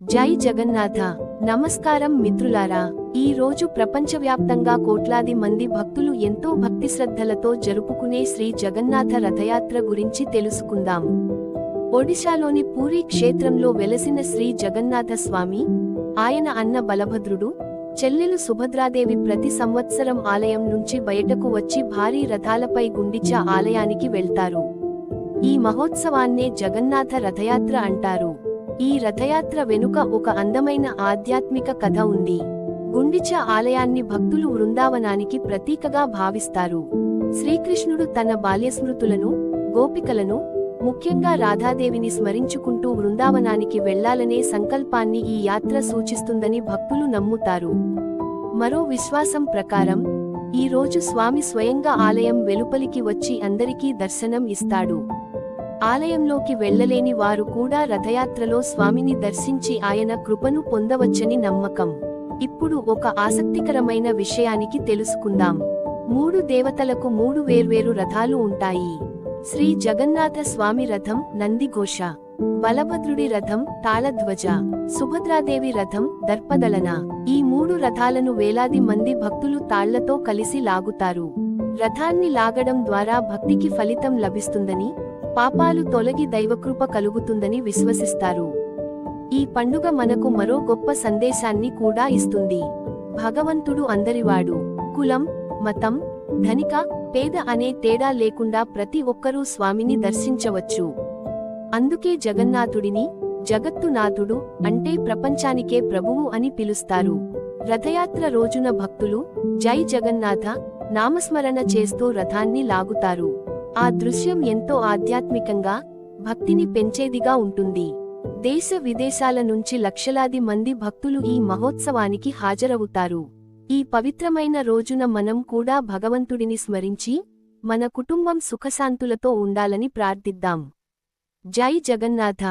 జై జగన్నాథ. నమస్కారం మిత్రులారా. ఈ రోజు ప్రపంచవ్యాప్తంగా కోట్లాది మంది భక్తులు ఎంతో భక్తి శ్రద్ధలతో జరుపుకునే శ్రీ జగన్నాథ రథయాత్ర గురించి తెలుసుకుందాం. ఒడిశాలోని పూరీ క్షేత్రంలో వెలసిన శ్రీ జగన్నాథ స్వామి, ఆయన అన్న బలభద్రుడు, చెల్లెలు సుభద్రాదేవి ప్రతి సంవత్సరం ఆలయం నుంచి బయటకు వచ్చి భారీ రథాలపై గుండిచా ఆలయానికి వెళ్తారు. ఈ మహోత్సవాన్నే జగన్నాథ రథయాత్ర అంటారు. ఈ రథయాత్ర వెనుక ఒక అందమైన ఆధ్యాత్మిక కథ ఉంది. గుండిచా ఆలయాన్ని భక్తులు వృందావనానికి ప్రతీకగా భావిస్తారు. శ్రీకృష్ణుడు తన బాల్యస్మృతులను, గోపికలను, ముఖ్యంగా రాధాదేవిని స్మరించుకుంటూ వృందావనానికి వెళ్లాలనే సంకల్పాన్ని ఈ యాత్ర సూచిస్తుందని భక్తులు నమ్ముతారు. మరో విశ్వాసం ప్రకారం, ఈ రోజు స్వామి స్వయంగా ఆలయం వెలుపలికి వచ్చి అందరికీ దర్శనం ఇస్తాడు. ఆలయంలోకి వెళ్లలేని వారు కూడా రథయాత్రలో స్వామిని దర్శించి ఆయన కృపను పొందవచ్చని నమ్మకం. ఇప్పుడు ఒక ఆసక్తికరమైన విషయానికి తెలుసుకుందాం. 3 దేవతలకు 3 వేర్వేరు రథాలు ఉంటాయి. శ్రీ జగన్నాథ స్వామి రథం నందిఘోష, బలభద్రుడి రథం తాళధ్వజ, సుభద్రాదేవి రథం దర్పదళన. ఈ 3 రథాలను వేలాది మంది భక్తులు తాళ్లతో కలిసి లాగుతారు. రథాన్ని లాగడం ద్వారా భక్తికి ఫలితం లభిస్తుందని, పాపాలు తొలగి దైవకృప కలుగుతుందని విశ్వసిస్తారు. ఈ పండుగ మనకు మరో గొప్ప సందేశాన్ని కూడా ఇస్తుంది. భగవంతుడు అందరివాడు. కులం, మతం, ధనిక, పేద అనే తేడా లేకుండా ప్రతి ఒక్కరూ స్వామిని దర్శించవచ్చు. అందుకే జగన్నాథుడిని జగత్తునాథుడు అంటే ప్రపంచానికే ప్రభువు అని పిలుస్తారు. రథయాత్ర రోజున భక్తులు జై జగన్నాథ నామస్మరణ చేస్తూ రథాన్ని లాగుతారు. ఆ దృశ్యం ఎంతో ఆధ్యాత్మికంగా, భక్తిని పెంచేదిగా ఉంటుంది. దేశ విదేశాల నుంచి లక్షలాది మంది భక్తులు ఈ మహోత్సవానికి హాజరవుతారు. ఈ పవిత్రమైన రోజున మనం కూడా భగవంతుడిని స్మరించి, మన కుటుంబం సుఖశాంతులతో ఉండాలని ప్రార్థిద్దాం. జై జగన్నాథ.